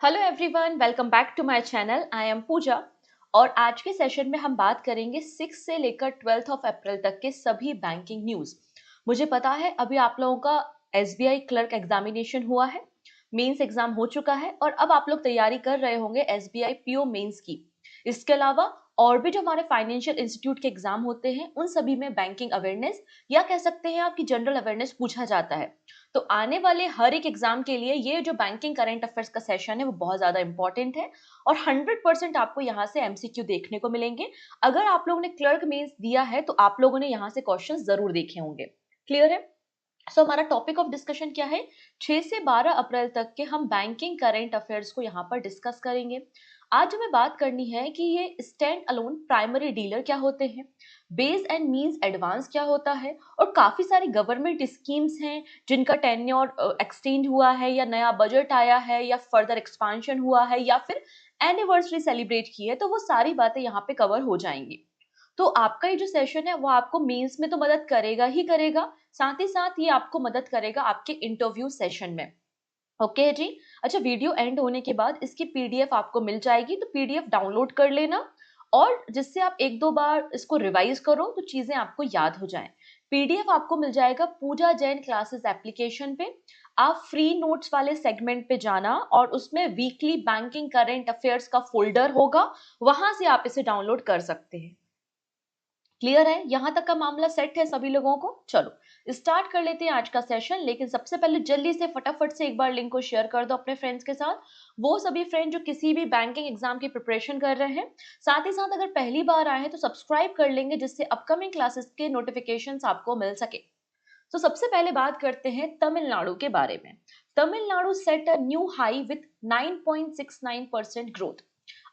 Hello everyone, welcome back to my channel. I am Pooja और आज के सेशन में हम बात करेंगे 6 से लेकर 12 ऑफ अप्रैल तक के सभी बैंकिंग न्यूज़। मुझे पता है अभी आप लोगों का एसबीआई क्लर्क एग्जामिनेशन हुआ है, मेंस एग्जाम हो चुका है और अब आप लोग तैयारी कर रहे होंगे एसबीआई पीओ मेंस की। इसके अलावा और भी जो हमारे फाइनेंशियल इंस्टीट्यूट के एग्जाम होते हैं उन सभी में बैंकिंग अवेयरनेस या कह सकते हैं आपकी जनरल अवेयरनेस पूछा जाता है। तो आने वाले हर एक एग्जाम के लिए ये जो बैंकिंग करंट अफेयर्स का सेशन है वो बहुत ज्यादा इंपॉर्टेंट है और 100% आपको यहाँ से एमसीक्यू देखने को मिलेंगे। अगर आप लोगों ने क्लर्क मेंस दिया है तो आप लोगों ने यहाँ से क्वेश्चन जरूर देखे होंगे। क्लियर है? हमारा टॉपिक ऑफ डिस्कशन क्या है? 6 से 12 अप्रैल तक के हम बैंकिंग करंट अफेयर्स को यहाँ पर डिस्कस करेंगे। आज हमें बात करनी है कि ये स्टैंड अलोन प्राइमरी डीलर क्या होते हैं, बेस एंड मींस एडवांस क्या होता है और काफी सारी गवर्नमेंट स्कीम्स हैं जिनका टेन्योर एक्सटेंड हुआ है या नया बजट आया है या फर्दर एक्सपांशन हुआ है या फिर एनिवर्सरी सेलिब्रेट की है, तो वो सारी बातें यहाँ पे कवर हो जाएंगी। तो आपका ये जो सेशन है वो आपको मेंस में तो मदद करेगा ही करेगा, साथ ही साथ ये आपको मदद करेगा आपके इंटरव्यू सेशन में। ओके जी। अच्छा, वीडियो एंड होने के बाद इसकी पीडीएफ आपको मिल जाएगी, तो पीडीएफ डाउनलोड कर लेना और जिससे आप एक दो बार इसको रिवाइज करो तो चीजें आपको याद हो जाएं। पीडीएफ आपको मिल जाएगा पूजा जैन क्लासेस एप्लीकेशन पे। आप फ्री नोट्स वाले सेगमेंट पे जाना और उसमें वीकली बैंकिंग करंट अफेयर्स का फोल्डर होगा, वहां से आप इसे डाउनलोड कर सकते हैं। क्लियर है? यहां तक का मामला सेट है सभी लोगों को? चलो स्टार्ट कर लेते हैं आज का सेशन, लेकिन सबसे पहले जल्दी से फटाफट से एक बार लिंक को शेयर कर दो अपने फ्रेंड्स के साथ, वो सभी फ्रेंड जो किसी भी बैंकिंग एग्जाम की प्रिपरेशन कर रहे हैं। साथ ही साथ अगर पहली बार आए हैं तो सब्सक्राइब कर लेंगे जिससे अपकमिंग क्लासेस के नोटिफिकेशंस आपको मिल सके। तो सबसे पहले बात करते हैं तमिलनाडु के बारे में। Tamil Nadu set a new high with 9.69% growth.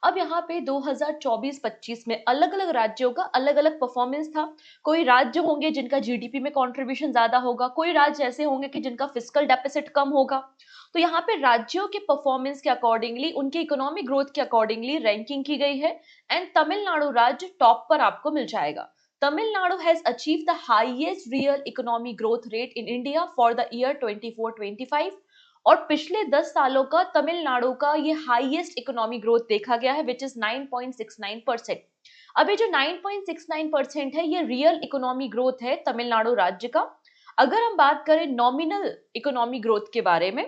अब यहाँ पे 2024-25 में अलग अलग राज्यों का अलग अलग परफॉर्मेंस था। कोई राज्य होंगे जिनका जीडीपी में कंट्रीब्यूशन ज्यादा होगा, कोई राज्य ऐसे होंगे कि जिनका फिस्कल डेफिसिट कम होगा। तो यहाँ पे राज्यों के परफॉर्मेंस के अकॉर्डिंगली, उनके इकोनॉमिक ग्रोथ के अकॉर्डिंगली रैंकिंग की गई है एंड तमिलनाडु राज्य टॉप पर आपको मिल जाएगा। Tamil Nadu has achieve the highest real economic growth rate in India for the year 24-25 और पिछले 10 सालों का तमिलनाडु का ये हाईएस्ट इकोनॉमिक ग्रोथ देखा गया है विच इज 9.69%। अब ये जो 9.69% है ये रियल इकोनॉमिक ग्रोथ है तमिलनाडु राज्य का। अगर हम बात करें नॉमिनल इकोनॉमिक ग्रोथ के बारे में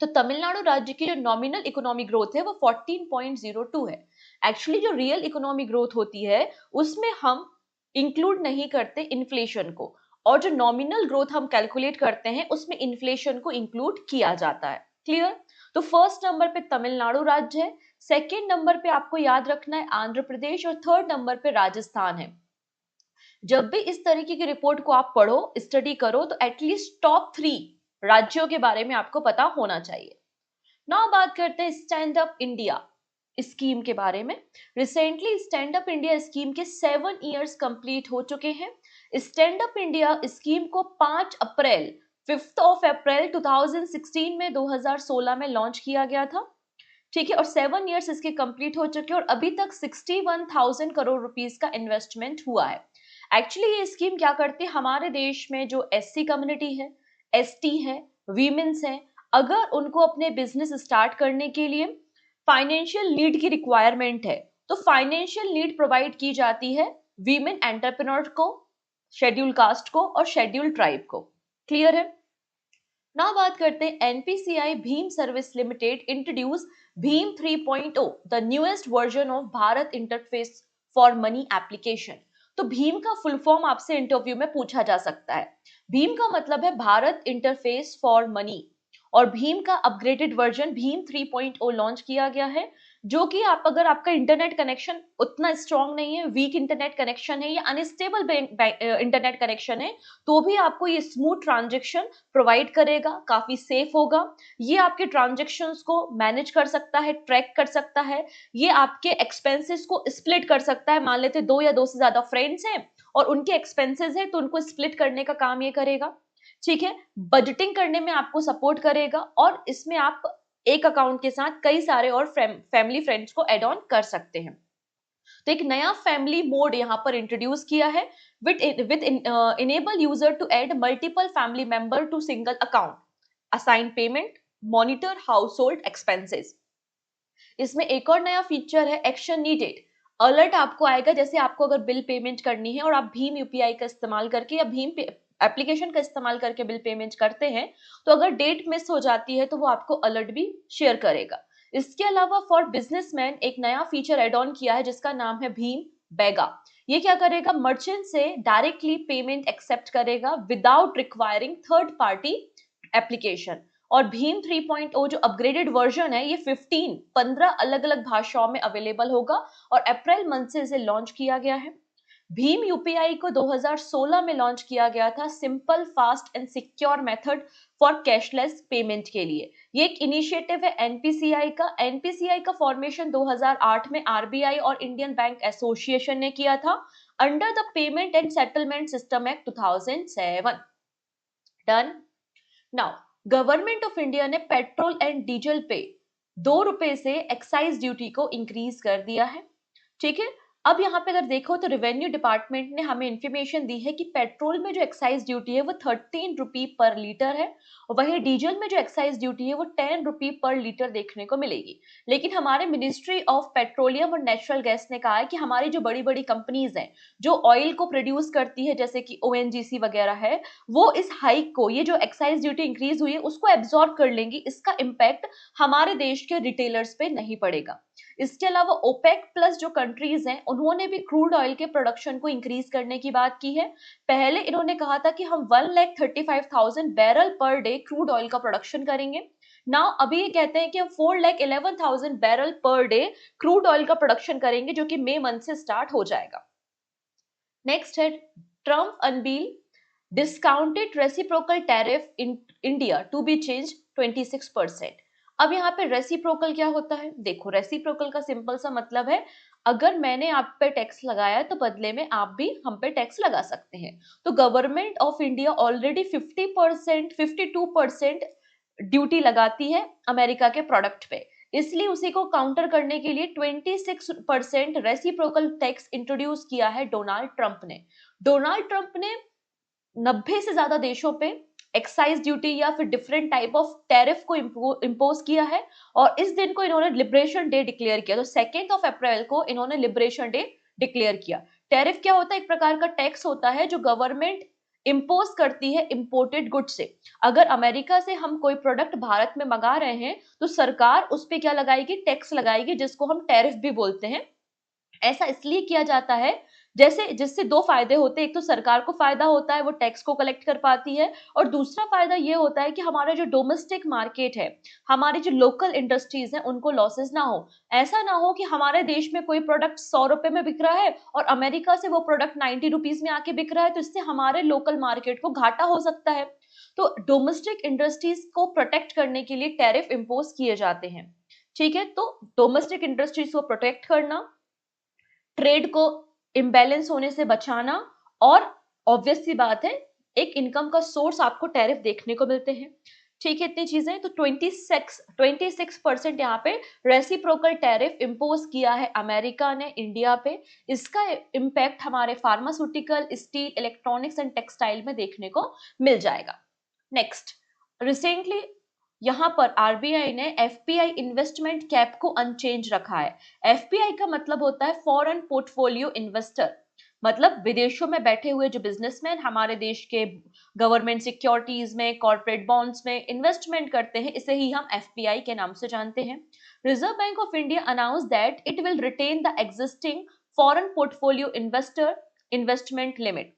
तो तमिलनाडु राज्य की जो नॉमिनल इकोनॉमिक ग्रोथ है वो 14.02 है। एक्चुअली जो रियल इकोनॉमिक ग्रोथ होती है उसमें हम इंक्लूड नहीं करते इन्फ्लेशन को, और जो नॉमिनल ग्रोथ हम कैलकुलेट करते हैं उसमें इन्फ्लेशन को इंक्लूड किया जाता है। क्लियर? तो फर्स्ट नंबर पे तमिलनाडु राज्य है, सेकेंड नंबर पे आपको याद रखना है आंध्र प्रदेश और थर्ड नंबर पे राजस्थान है। जब भी इस तरीके की रिपोर्ट को आप पढ़ो, स्टडी करो, तो एटलीस्ट टॉप 3 राज्यों के बारे में आपको पता होना चाहिए। नाउ बात करते हैं स्टैंड अप इंडिया स्कीम के बारे में। Recently stand up India scheme के 7 इयर्स कंप्लीट हो चुके हैं। स्टैंड अप इंडिया स्कीम को 5 अप्रैल 2016 में 2016 में लॉन्च किया गया था। ठीक है, और 7 इयर्स इसके कंप्लीट हो चुके हैं और अभी तक 61,000 करोड़ रुपीस का इन्वेस्टमेंट हुआ है। एक्चुअली ये स्कीम क्या करती है, हमारे देश में जो एससी कम्युनिटी है, एसटी है, वीमेंस है, अगर उनको अपने बिजनेस स्टार्ट करने के लिए फाइनेंशियल नीड की रिक्वायरमेंट है तो फाइनेंशियल नीड प्रोवाइड की जाती है वीमेन एंटरप्रेन्योर को, शेड्यूल कास्ट को और शेड्यूल ट्राइब को। क्लियर है? ना बात करते हैं NPCI Bhim service limited introduce Bhim 3.0 the newest version of Bharat interface for money application. तो भीम का फुल फॉर्म आपसे इंटरव्यू में पूछा जा सकता है। भीम का मतलब है भारत इंटरफेस फॉर मनी और भीम का अपग्रेडेड वर्जन भीम 3.0 लॉन्च किया गया है, जो कि आप अगर आपका इंटरनेट कनेक्शन उतना स्ट्रांग नहीं है, वीक इंटरनेट कनेक्शन है या अनस्टेबल इंटरनेट कनेक्शन है, तो भी आपको ये स्मूथ ट्रांजेक्शन प्रोवाइड करेगा, काफी सेफ होगा। ये आपके ट्रांजेक्शन्स को मैनेज कर सकता है, ट्रैक कर सकता है, ये आपके एक्सपेंसेस को स्प्लिट कर सकता है। मान लेते 2 या 2 से ज्यादा फ्रेंड्स हैं और उनके एक्सपेंसेस है तो उनको स्प्लिट करने का काम ये करेगा। ठीक है, बजटिंग करने में आपको सपोर्ट करेगा और इसमें आप एक अकाउंट के साथ कई सारे और फैमिली फ्रेंड्स को एड ऑन कर सकते हैं। तो एक नया फैमिली मोड यहाँ पर इंट्रोड्यूस किया है with enable user to add multiple family member to single account, assign payment, monitor household expenses. इसमें एक और नया फीचर है एक्शन नीडेड। अलर्ट आपको आएगा, जैसे आपको अगर बिल पेमेंट करनी है और आप भीम यूपीआई का इस्तेमाल करके या भीम एप्लीकेशन का इस्तेमाल करके बिल पेमेंट करते हैं, तो अगर डेट मिस हो जाती है तो वो आपको अलर्ट भी शेयर करेगा। इसके अलावा फॉर बिजनेसमैन एक नया फीचर एड ऑन किया है जिसका नाम है भीम बेगा। ये क्या करेगा, मर्चेंट से डायरेक्टली पेमेंट एक्सेप्ट करेगा without requiring third party application. और भीम 3.0 जो अपग्रेडेड वर्जन है ये 15 अलग अलग भाषाओं में अवेलेबल होगा और अप्रैल मंथ से इसे लॉन्च किया गया है। भीम यूपीआई को 2016 में लॉन्च किया गया था simple fast and secure method for cashless payment के लिए। ये एक इनिशिएटिव है एनपीसीआई का। एनपीसीआई का फॉर्मेशन 2008 में आरबीआई और इंडियन बैंक एसोसिएशन ने किया था under the payment and settlement system act 2007। Done. Now government of India ने पेट्रोल एंड डीजल पे ₹2 से एक्साइज ड्यूटी को इंक्रीज कर दिया है। ठीक है, अब यहाँ पे अगर देखो तो रेवेन्यू डिपार्टमेंट ने हमें इंफॉर्मेशन दी है कि पेट्रोल में जो एक्साइज ड्यूटी है वो ₹13 पर लीटर है और वही डीजल में जो एक्साइज ड्यूटी है वो ₹10 पर लीटर देखने को मिलेगी। लेकिन हमारे मिनिस्ट्री ऑफ पेट्रोलियम और नेचुरल गैस ने कहा है कि हमारी जो बड़ी बड़ी कंपनीज हैं जो ऑयल को प्रोड्यूस करती है जैसे कि ओएनजीसी वगैरह है, वो इस हाइक को, ये जो एक्साइज ड्यूटी इंक्रीज हुई है उसको एब्जॉर्ब कर लेंगी। इसका इम्पैक्ट हमारे देश के रिटेलर्स पे नहीं पड़ेगा। इसके अलावा ओपेक प्लस जो कंट्रीज हैं उन्होंने भी क्रूड ऑयल के प्रोडक्शन को इंक्रीज करने की बात की है। पहले इन्होंने कहा था कि हम 1,35,000 barrel per day crude oil का प्रोडक्शन करेंगे। नाउ अभी ये कहते हैं कि हम 4,11,000 barrel per day crude oil का प्रोडक्शन करेंगे जो कि मई मंथ से स्टार्ट हो जाएगा। नेक्स्ट है Trump unveil discounted reciprocal tariff in India to be change 26%। अब यहाँ पे रेसिप्रोकल क्या होता है? देखो, रेसिप्रोकल का सिंपल सा मतलब है अगर मैंने आप पे टैक्स लगाया तो बदले में आप भी हम पे टैक्स लगा सकते हैं। तो government of India already 50% 52% duty लगाती है अमेरिका के प्रोडक्ट पे, इसलिए उसी को काउंटर करने के लिए 26% रेसिप्रोकल टैक्स इंट्रोड्यूस किया है डोनाल्ड ट्रंप ने। डोनाल्ड ट्रंप ने 90 से ज्यादा देशों पे एक्साइज ड्यूटी या फिर डिफरेंट टाइप ऑफ टैरिफ को इम्पोज किया है और इस दिन को इन्होंने लिबरेशन डे डिक्लेयर किया। तो 2 अप्रैल को इन्होंने लिबरेशन डे डिक्लेयर किया। टैरिफ क्या होता है? एक प्रकार का टैक्स होता है जो गवर्नमेंट इम्पोज करती है इंपोर्टेड गुड से। अगर अमेरिका से हम कोई प्रोडक्ट भारत में मंगा रहे हैं तो सरकार उस पर क्या लगाएगी? टैक्स लगाएगी, जिसको हम टैरिफ भी बोलते हैं। ऐसा इसलिए किया जाता है जैसे जिससे दो फायदे होते हैं, एक तो सरकार को फायदा होता है, वो टैक्स को कलेक्ट कर पाती है, और दूसरा फायदा ये होता है कि हमारा जो डोमेस्टिक मार्केट है, हमारी जो लोकल इंडस्ट्रीज हैं, उनको लॉसेस ना हो। ऐसा ना हो कि हमारे देश में कोई प्रोडक्ट ₹100 में बिक रहा है और अमेरिका से वो प्रोडक्ट ₹90 में आके बिक रहा है, तो इससे हमारे लोकल मार्केट को घाटा हो सकता है। तो डोमेस्टिक इंडस्ट्रीज को प्रोटेक्ट करने के लिए टैरिफ इम्पोज किए जाते हैं। ठीक है, तो डोमेस्टिक इंडस्ट्रीज को प्रोटेक्ट करना, ट्रेड को इम्बैलेंस होने से बचाना, और ऑब्वियस सी बात है एक इनकम का सोर्स आपको टैरिफ देखने को मिलते हैं। ठीक है, इतनी चीजें। तो 26% यहाँ पे रेसिप्रोकल टैरिफ इम्पोज किया है अमेरिका ने इंडिया पे। इसका इम्पैक्ट हमारे pharmaceutical, steel, electronics and textile में देखने को मिल जाएगा। नेक्स्ट, रिसेंटली यहाँ पर आरबीआई ने एफपीआई इन्वेस्टमेंट कैप को अनचेंज रखा है। एफपीआई का मतलब होता है फॉरेन पोर्टफोलियो इन्वेस्टर, मतलब विदेशों में बैठे हुए जो बिजनेसमैन हमारे देश के गवर्नमेंट सिक्योरिटीज में, कॉर्पोरेट बॉन्ड्स में इन्वेस्टमेंट करते हैं, इसे ही हम एफपीआई के नाम से जानते हैं। Reserve Bank of India announce that it will retain the existing foreign portfolio investor investment limit.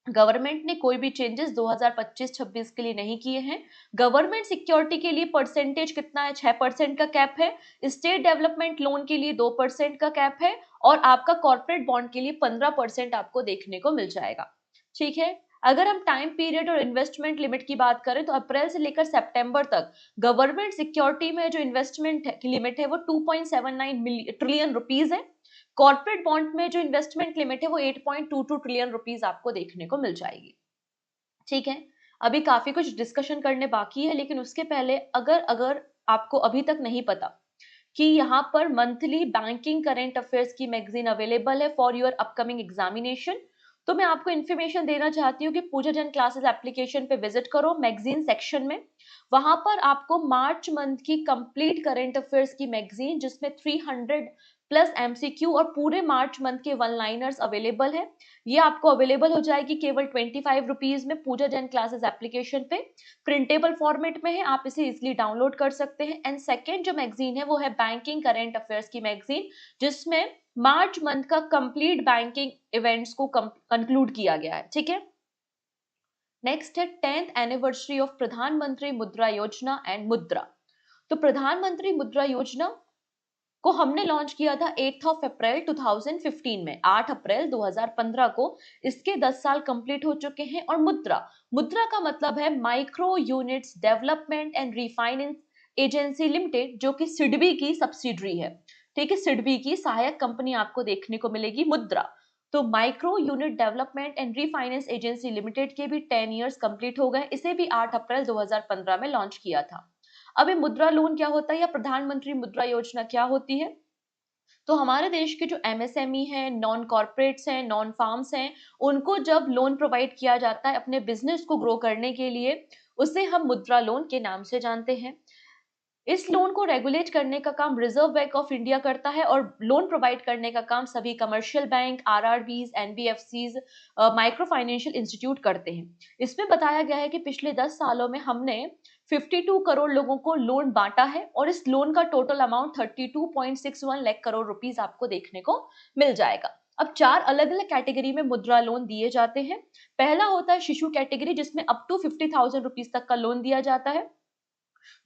Government ने कोई भी चेंजेस 2025-26 के लिए नहीं किए हैं। गवर्नमेंट सिक्योरिटी के लिए परसेंटेज कितना है? 6% का कैप है। स्टेट डेवलपमेंट लोन के लिए 2% का कैप है और आपका कॉर्पोरेट बॉन्ड के लिए 15% आपको देखने को मिल जाएगा। ठीक है, अगर हम टाइम पीरियड और इन्वेस्टमेंट लिमिट की बात करें तो अप्रैल से लेकर सितंबर तक गवर्नमेंट सिक्योरिटी में जो इन्वेस्टमेंट की लिमिट है वो 2.79 ट्रिलियन रुपीज है। कॉर्पोरेट बॉन्ड में जो इन्वेस्टमेंट लिमिट है वो 8.22 ट्रिलियन रुपीज आपको देखने को मिल जाएगी। ठीक है, अभी काफी कुछ डिस्कशन करने बाकी है, लेकिन उसके पहले अगर अगर आपको अभी तक नहीं पता कि यहाँ पर मंथली बैंकिंग करेंट अफेयर्स की मैगजीन अवेलेबल है फॉर योर अपकमिंग एग्जामिनेशन, तो मैं आपको इन्फॉर्मेशन देना चाहती हूँ कि पूजा जैन क्लासेस एप्लीकेशन पे विजिट करो मैगजीन सेक्शन में। वहां पर आपको मार्च मंथ की कंप्लीट करंट अफेयर्स की मैगजीन, जिसमें 300 प्लस एमसीक्यू और पूरे मार्च मंथ के वन लाइनर्स अवेलेबल है, ये आपको अवेलेबल हो जाएगी केवल 25 रुपीज में पूजा जैन क्लासेस एप्लीकेशन पे। प्रिंटेबल फॉर्मेट में है, आप इसे इजिली डाउनलोड कर सकते हैं। एंड सेकेंड जो मैगजीन है वो है बैंकिंग करंट अफेयर्स की मैगजीन, जिसमें मार्च मंथ का कंप्लीट बैंकिंग इवेंट्स को कंक्लूड किया गया है। ठीक है, नेक्स्ट है 10th एनिवर्सरी ऑफ प्रधानमंत्री मुद्रा योजना एंड मुद्रा। तो प्रधानमंत्री मुद्रा योजना को हमने लॉन्च किया था 8 अप्रैल 2015 में, 8 अप्रैल 2015 को इसके 10 साल कंप्लीट हो चुके हैं। और मुद्रा, मुद्रा का मतलब है micro units development and refinance agency limited, जो कि सिडबी की सब्सिडरी है। ठीक है, सिडबी की सहायक कंपनी आपको देखने को मिलेगी मुद्रा। तो micro unit development and refinance agency limited के भी 10 इयर्स कंप्लीट हो गए, इसे भी 8 अप्रैल 2015 में लॉन्च किया था। अब ये मुद्रा लोन क्या होता है या प्रधानमंत्री मुद्रा योजना क्या होती है? तो हमारे देश के जो एमएसएमई हैं, नॉन कॉर्पोरेट्स हैं, नॉन फार्म्स हैं, उनको जब लोन प्रोवाइड किया जाता है अपने बिजनेस को ग्रो करने के लिए, उसे हम मुद्रा लोन के नाम से जानते हैं। इस लोन को रेगुलेट करने का काम रिजर्व बैंक ऑफ इंडिया करता है और लोन प्रोवाइड करने का काम सभी commercial bank, RRBs, NBFCs, micro financial institute करते हैं। इसमें बताया गया है कि पिछले 10 सालों में हमने 52 करोड़ लोगों को लोन बांटा है और इस लोन का total amount 32.61 lakh crore rupees आपको देखने को मिल जाएगा। अब 4 अलग अलग कैटेगरी में मुद्रा लोन दिए जाते हैं। पहला होता है शिशु कैटेगरी, जिसमें अप टू 50,000 रुपीज तक का लोन दिया जाता है।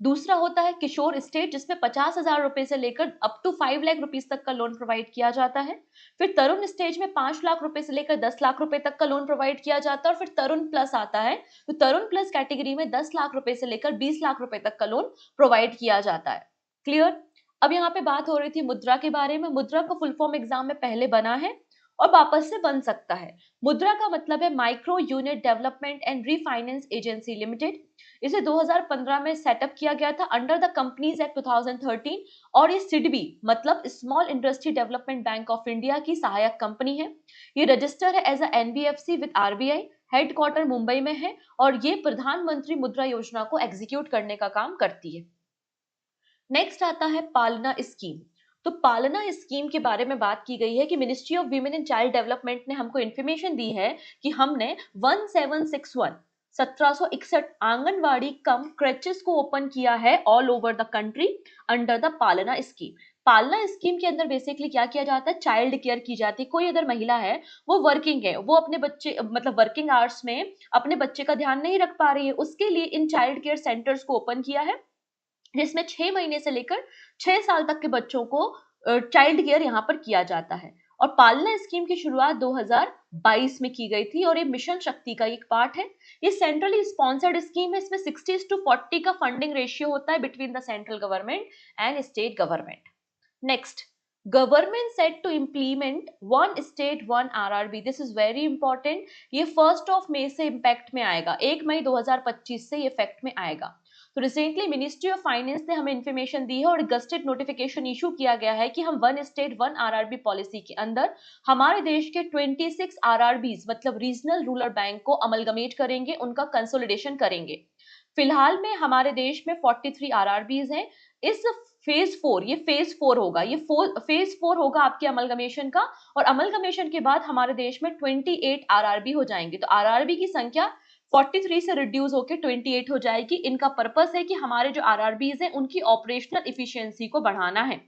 दूसरा होता है किशोर स्टेज, जिसमें 50,000 रुपए से लेकर अप टू 5 लाख रुपीस तक का लोन प्रोवाइड किया जाता है। फिर तरुण स्टेज में 5 लाख रुपए से लेकर 10 लाख रुपए तक का लोन प्रोवाइड किया जाता है। और फिर तरुण प्लस आता है, तो तरुण प्लस कैटेगरी में 10 लाख रुपए से लेकर 20 लाख रुपए तक का लोन प्रोवाइड किया जाता है। क्लियर? अब यहाँ पे बात हो रही थी मुद्रा के बारे में। मुद्रा का फुल फॉर्म एग्जाम में पहले बना है और वापस से बन सकता है। मुद्रा का मतलब है micro unit development and refinance agency limited. इसे 2015 में सेटअप किया गया था अंडर द कंपनीज एक्ट 2013 और ये सिडबी मतलब Small Industry Development Bank of India की सहायक कंपनी है। ये रजिस्टर है as a NBFC with RBI, headquarter Mumbai में है और ये प्रधानमंत्री मुद्रा योजना को एग्जीक्यूट करने का काम करती है। नेक्स्ट आता है पालना स्कीम। तो पालना स्कीम के बारे में बात की गई है कि ministry of women and child development ने हमको इन्फॉर्मेशन दी है कि हमने 1761 आंगनवाड़ी कम क्रेचेस को ओपन किया है all over the country under the पालना स्कीम। पालना स्कीम के अंदर बेसिकली क्या किया जाता है, चाइल्ड केयर की जाती है। कोई अगर महिला है, वो वर्किंग है, वो अपने बच्चे मतलब वर्किंग आवर्स में अपने बच्चे का ध्यान नहीं रख पा रही है, उसके लिए इन चाइल्ड केयर सेंटर्स को ओपन किया है, जिसमें 6 महीने से लेकर 6 साल तक के बच्चों को चाइल्ड केयर यहाँ पर किया जाता है। और पालना स्कीम की शुरुआत 2022 में की गई थी और ये मिशन शक्ति का एक पार्ट है। ये सेंट्रली स्पॉन्सर्ड स्कीम है। इसमें 60:40 का फंडिंग रेशियो होता है between the central government and state government. Next, government set to implement one state one RRB. This is very important. ये 1 मई से इम्पैक्ट में आएगा, 1 मई 2025 से ये इफेक्ट में आएगा। तो रिसेंटली मिनिस्ट्री ऑफ फाइनेंस ने हमें इन्फॉर्मेशन दी है और गस्टेड नोटिफिकेशन इशू किया गया है कि हम one state one RRB policy के अंदर हमारे देश के 26 आरआरबीज मतलब रीजनल रूरल बैंक को अमलगमेट करेंगे, उनका कंसोलिडेशन करेंगे। फिलहाल में हमारे देश में 43 आरआरबीज हैं। इस फेज 4, ये फेज 4 होगा, ये फेज 4 होगा आपके अमलगमेशन का। और अमलगमेशन के बाद हमारे देश में 28 आरआरबी हो जाएंगे। तो आरआरबी की संख्या 43 से रिड्यूस होकर 28 हो जाएगी। इनका पर्पस है कि हमारे जो आरआरबीज हैं उनकी ऑपरेशनल इफिशियंसी को बढ़ाना है।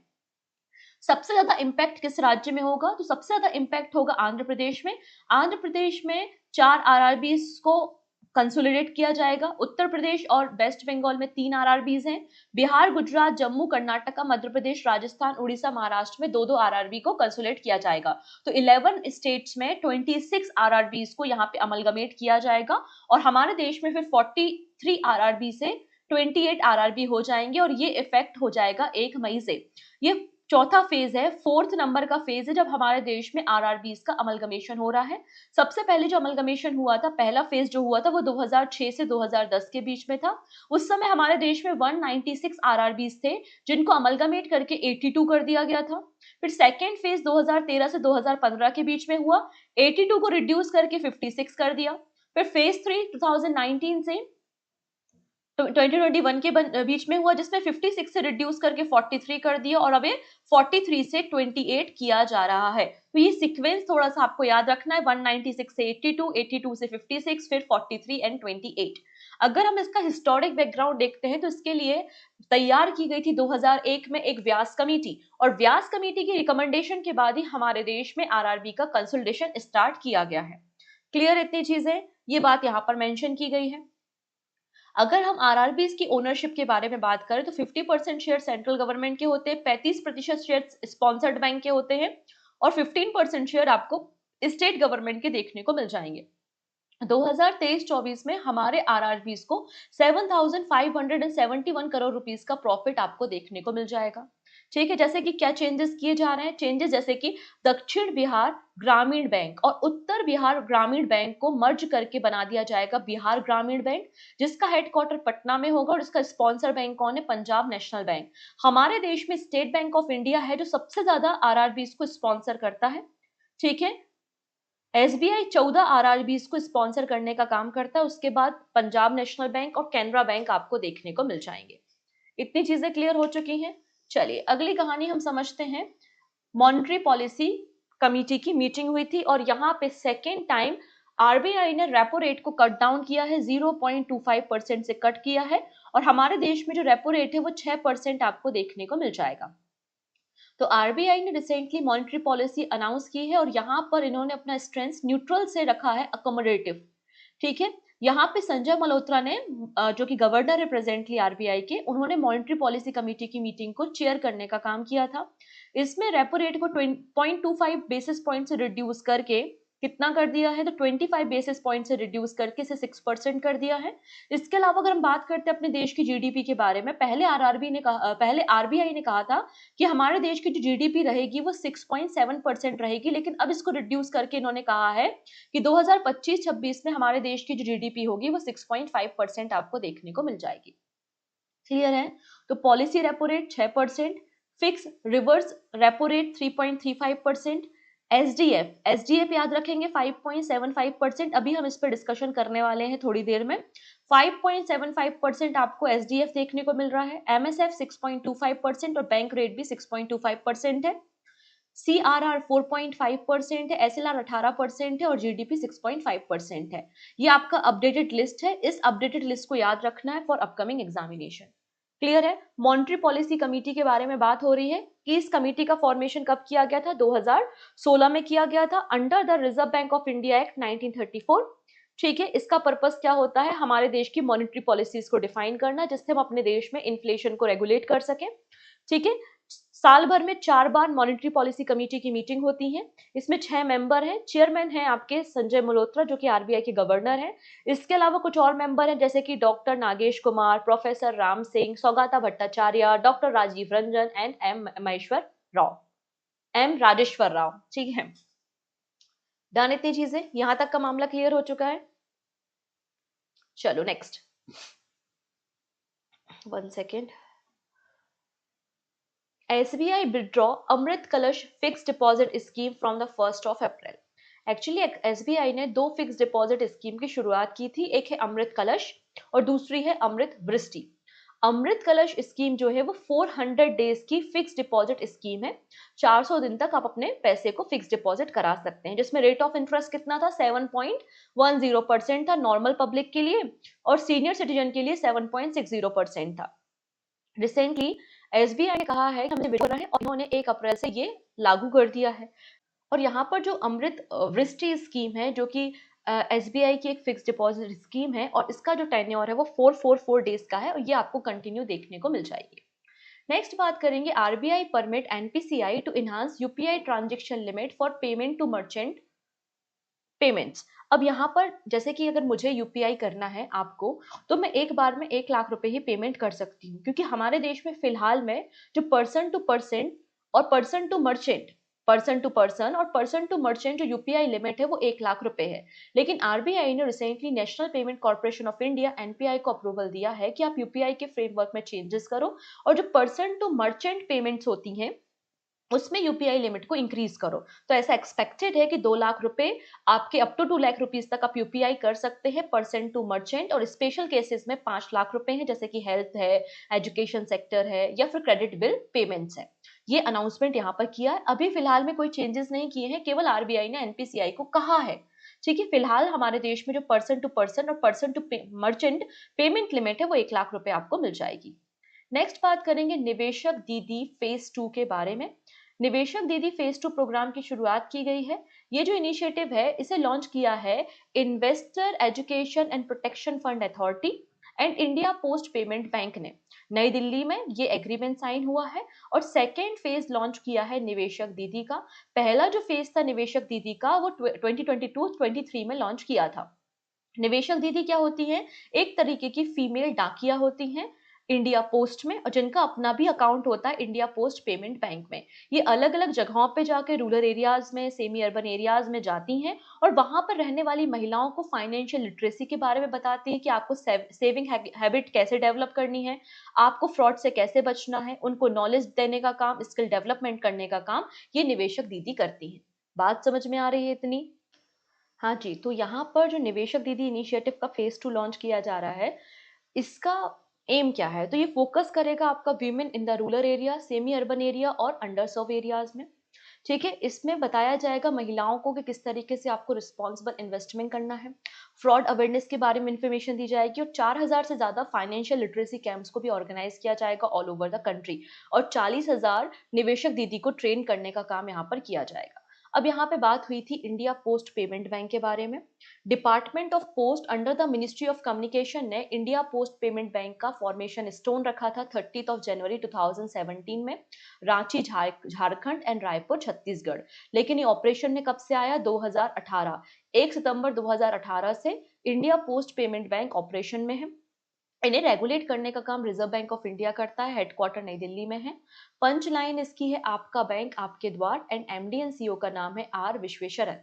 सबसे ज्यादा इंपैक्ट किस राज्य में होगा? तो सबसे ज्यादा इंपैक्ट होगा आंध्र प्रदेश में। आंध्र प्रदेश में 4 आरआरबीज को कंसोलिडेट किया जाएगा। उत्तर प्रदेश और वेस्ट बंगाल में 3 आरआरबीज हैं। बिहार, गुजरात, जम्मू, कर्नाटका, मध्य प्रदेश, राजस्थान, उड़ीसा, महाराष्ट्र में 2-2 आरआरबी को कंसोलिडेट किया जाएगा। तो 11 स्टेट्स में 26 आरआरबीज को यहाँ पे अमलगमेट किया जाएगा और हमारे देश में फिर 43 आरआरबी से 28 आरआरबी हो जाएंगे और ये इफेक्ट हो जाएगा 1 मई से। ये चौथा फेज है, फोर्थ नंबर का फेज है जब हमारे देश में आरआरबीज का अमलगमेशन हो रहा है। सबसे पहले जो अमलगमेशन हुआ था, पहला फेज जो हुआ था वो 2006 से 2010 के बीच में था। उस समय हमारे देश में 196 आरआरबीज थे जिनको अमलगमेट करके 82 कर दिया गया था। फिर सेकेंड फेज 2013 से 2015 के बीच में हुआ, 82 को रिड्यूस करके 56 कर दिया। फिर फेज 3 2019 से 2021 के बीच में हुआ, जिसमें 56 से रिड्यूस करके 43 कर दिया और अब ये 43 से 28 किया जा रहा है। तो ये सीक्वेंस थोड़ा सा आपको याद रखना है, 196 से 82, 82 से 56, फिर 43 एंड 28। अगर हम इसका हिस्टोरिक बैकग्राउंड देखते हैं तो इसके लिए तैयार की गई थी 2001 में एक व्यास कमेटी, और व्यास कमेटी की रिकमेंडेशन के बाद ही हमारे देश में आरआरबी का कंसोलिडेशन स्टार्ट किया गया है। क्लियर इतनी चीजें, ये बात यहाँ पर मेंशन की गई है। अगर हम आरआरबीज की ओनरशिप के बारे में बात करें तो 50% शेयर सेंट्रल गवर्नमेंट के होते हैं, 35% शेयर स्पॉन्सर्ड बैंक के होते हैं और 15% शेयर आपको स्टेट गवर्नमेंट के देखने को मिल जाएंगे। 2023-24 में हमारे आरआरबीज को 7,571 करोड़ रुपीस का प्रॉफिट आपको देखने को मिल जाएगा। ठीक है, जैसे कि क्या चेंजेस किए जा रहे हैं, चेंजेस जैसे कि दक्षिण बिहार ग्रामीण बैंक और उत्तर बिहार ग्रामीण बैंक को मर्ज करके बना दिया जाएगा बिहार ग्रामीण बैंक, जिसका हेडक्वार्टर पटना में होगा और इसका स्पॉन्सर बैंक कौन है, पंजाब नेशनल बैंक। हमारे देश में स्टेट बैंक ऑफ इंडिया है जो सबसे ज्यादा आरआरबीज को स्पॉन्सर करता है। ठीक है, एसबीआई 14 आरआरबीज को स्पॉन्सर करने का काम करता है, उसके बाद पंजाब नेशनल बैंक और कैनरा बैंक आपको देखने को मिल जाएंगे। इतनी चीजें क्लियर हो चुकी हैं। चलिए अगली कहानी हम समझते हैं। मॉनेटरी पॉलिसी कमेटी की मीटिंग हुई थी और यहाँ पे सेकेंड टाइम आरबीआई ने रेपो रेट को कट डाउन किया है, 0.25% से कट किया है और हमारे देश में जो रेपो रेट है वो 6% आपको देखने को मिल जाएगा। तो आरबीआई ने रिसेंटली मॉनेटरी पॉलिसी अनाउंस की है और यहाँ पर इन्होंने अपना स्ट्रेंथ न्यूट्रल से रखा है, अकोमोडेटिव। ठीक है, यहाँ पे संजय मल्होत्रा ने जो कि गवर्नर है प्रेजेंटली आरबीआई के, उन्होंने मॉनेटरी पॉलिसी कमेटी की मीटिंग को चेयर करने का काम किया था। इसमें रेपो रेट को 0.25 बेसिस पॉइंट से रिड्यूस करके कितना कर दिया है, तो 25 बेसिस पॉइंट से रिड्यूस करके इसे 6% कर दिया है। इसके अलावा अगर हम बात करते हैं अपने देश की जीडीपी के बारे में, पहले आरबीआई ने कहा था कि हमारे देश की जो जीडीपी रहेगी वो 6.7% रहेगी, लेकिन अब इसको रिड्यूस करके इन्होंने कहा है कि 2025-26 में हमारे देश की जो जीडीपी होगी वो 6.5% आपको देखने को मिल जाएगी। क्लियर है? तो policy repo rate 6%, fix reverse repo rate 3.35%, SDF याद रखेंगे 5.75%। अभी हम इस पर डिस्कशन करने वाले हैं थोड़ी देर में। 5.75% आपको एसडीएफ देखने को मिल रहा है, एमएसएफ 6.25% और बैंक रेट भी 6.25% है। सीआरआर 4.5% है, एसएलआर 18% है और जीडीपी 6.5% है। ये आपका अपडेटेड लिस्ट है, इस अपडेटेड लिस्ट को याद रखना है फॉर अपकमिंग एग्जामिनेशन। क्लियर है? मॉनेटरी पॉलिसी कमेटी के बारे में बात हो रही है कि इस कमेटी का फॉर्मेशन कब किया गया था, 2016 में किया गया था under the reserve Bank of India act 1934। ठीक है, इसका पर्पस क्या होता है, हमारे देश की मॉनेटरी पॉलिसीज को डिफाइन करना जिससे हम अपने देश में इन्फ्लेशन को रेगुलेट कर सकें। ठीक है, साल भर में 4 बार मॉनेटरी पॉलिसी कमेटी की मीटिंग होती है। इसमें 6 मेंबर हैं, चेयरमैन हैं आपके संजय मल्होत्रा जो कि आरबीआई के गवर्नर हैं। इसके अलावा कुछ और मेंबर हैं जैसे कि doctor Nagesh Kumar, professor Ram Singh, Saugata Bhattacharya, doctor Rajeev Ranjan and M Rajeshwar Rao. ठीक है, डन इतनी चीजें, यहां तक का मामला क्लियर हो चुका है। चलो नेक्स्ट, 1 सेकेंड। SBI withdraw अमृत कलश fix deposit scheme from the 1st of April। Actually SBI ने 2 फिक्स डिपॉजिट स्कीम की शुरुआत की थी, एक है अमृत कलश और दूसरी है अमृत वृष्टि। अमृत कलश स्कीम जो है वो 400 डेज की फिक्स डिपॉजिट स्कीम है। 400 दिन तक आप अपने पैसे को फिक्स डिपॉजिट करा सकते हैं, जिसमें रेट ऑफ इंटरेस्ट कितना था, 7.10% था नॉर्मल पब्लिक के लिए और सीनियर सिटीजन के लिए 7.60% था। रिसेंटली एसबीआई ने कहा है कि हमें विड्रॉ है और इन्होंने 1 अप्रैल से ये लागू कर दिया है। और यहाँ पर जो अमृत वृष्टि स्कीम है जो कि एसबीआई की एक फिक्स डिपॉजिट स्कीम है और इसका जो टेन्योर है वो 444 डेज का है और ये आपको कंटिन्यू देखने को मिल जाएगी। नेक्स्ट बात करेंगे, RBI permit NPCI to enhance UPI transaction limit for payment to merchant payments. अब यहाँ पर जैसे कि अगर मुझे यूपीआई करना है आपको, तो मैं एक बार में 1 लाख रुपए ही पेमेंट कर सकती हूँ, क्योंकि हमारे देश में फिलहाल में जो पर्सन टू पर्सन और पर्सन टू पर्सन और पर्सन टू मर्चेंट जो यूपीआई लिमिट है वो 1 लाख रुपए है। लेकिन आरबीआई ने recently national payment corporation of India NPI को अप्रूवल दिया है कि आप यूपीआई के फ्रेमवर्क में चेंजेस करो और जो पर्सन टू मर्चेंट पेमेंट्स होती हैं उसमें यूपीआई लिमिट को इंक्रीज करो। तो ऐसा एक्सपेक्टेड है कि 2 लाख रुपए आपके अप टू 2 लाख रुपीज तक आप यूपीआई कर सकते हैं पर्सन टू मर्चेंट, और स्पेशल केसेस में 5 लाख रुपए हैं, जैसे कि हेल्थ है, एजुकेशन सेक्टर है या फिर क्रेडिट बिल पेमेंट्स है। ये अनाउंसमेंट यहाँ पर किया है। अभी फिलहाल में कोई चेंजेस नहीं किए हैं, केवल आरबीआई ने एनपीसीआई को कहा है। ठीक है, फिलहाल हमारे देश में जो पर्सन टू पर्सन और person to merchant payment limit है वो 1 लाख रुपए आपको मिल जाएगी। नेक्स्ट बात करेंगे निवेशक दीदी फेज 2 के बारे में। निवेशक दीदी फेज 2 प्रोग्राम की शुरुआत की गई है। ये जो इनिशिएटिव है इसे लॉन्च किया है investor education and protection fund authority and India post payment bank ने। नई दिल्ली में ये एग्रीमेंट साइन हुआ है और सेकेंड फेज लॉन्च किया है निवेशक दीदी का। पहला जो फेज था निवेशक दीदी का वो 2022-23 में लॉन्च किया था। निवेशक दीदी क्या होती हैं? एक तरीके की फीमेल डाकिया होती हैं इंडिया पोस्ट में, और जिनका अपना भी अकाउंट होता है इंडिया पोस्ट पेमेंट बैंक में। ये अलग अलग जगहों पे जाकर रूरल एरियाज में, सेमी अर्बन एरियाज में जाती हैं और वहां पर रहने वाली महिलाओं को फाइनेंशियल लिटरेसी के बारे में बताती है कि आपको सेविंग हैबिट कैसे डेवलप करनी है, आपको फ्रॉड से कैसे बचना है। उनको नॉलेज देने का काम, स्किल डेवलपमेंट करने का काम ये निवेशक दीदी करती हैं। बात समझ में आ रही है इतनी? हाँ जी, तो यहाँ पर जो निवेशक दीदी इनिशिएटिव का फेज 2 लॉन्च किया जा रहा है, इसका एम क्या है? तो ये फोकस करेगा आपका women in the rural area, semi urban area और अंडर सर्व एरियाज में। ठीक है, इसमें बताया जाएगा महिलाओं को कि किस तरीके से आपको रिस्पॉन्सिबल इन्वेस्टमेंट करना है। फ्रॉड अवेयरनेस के बारे में इंफॉर्मेशन दी जाएगी और 4000 से ज्यादा फाइनेंशियल लिटरेसी कैंप्स को भी ऑर्गेनाइज किया जाएगा ऑल ओवर द कंट्री, और 40,000 निवेशक दीदी को ट्रेन करने का काम यहाँ पर किया जाएगा। अब यहाँ पे बात हुई थी इंडिया पोस्ट पेमेंट बैंक के बारे में। Department of post under the ministry of communication ने इंडिया पोस्ट पेमेंट बैंक का फॉर्मेशन स्टोन रखा था 30 जनवरी 2017 में, रांची झारखंड एंड रायपुर छत्तीसगढ़। लेकिन ये ऑपरेशन में कब से आया? 2018, 1 सितंबर 2018 से India post payment bank operation में है। इन्हें रेगुलेट करने का काम रिजर्व बैंक ऑफ इंडिया करता है। हेडक्वार्टर नई दिल्ली में है। पंच लाइन इसकी है आपका बैंक आपके द्वार, एंड एमडी एंड सीईओ का नाम है आर विश्वेश्वरन।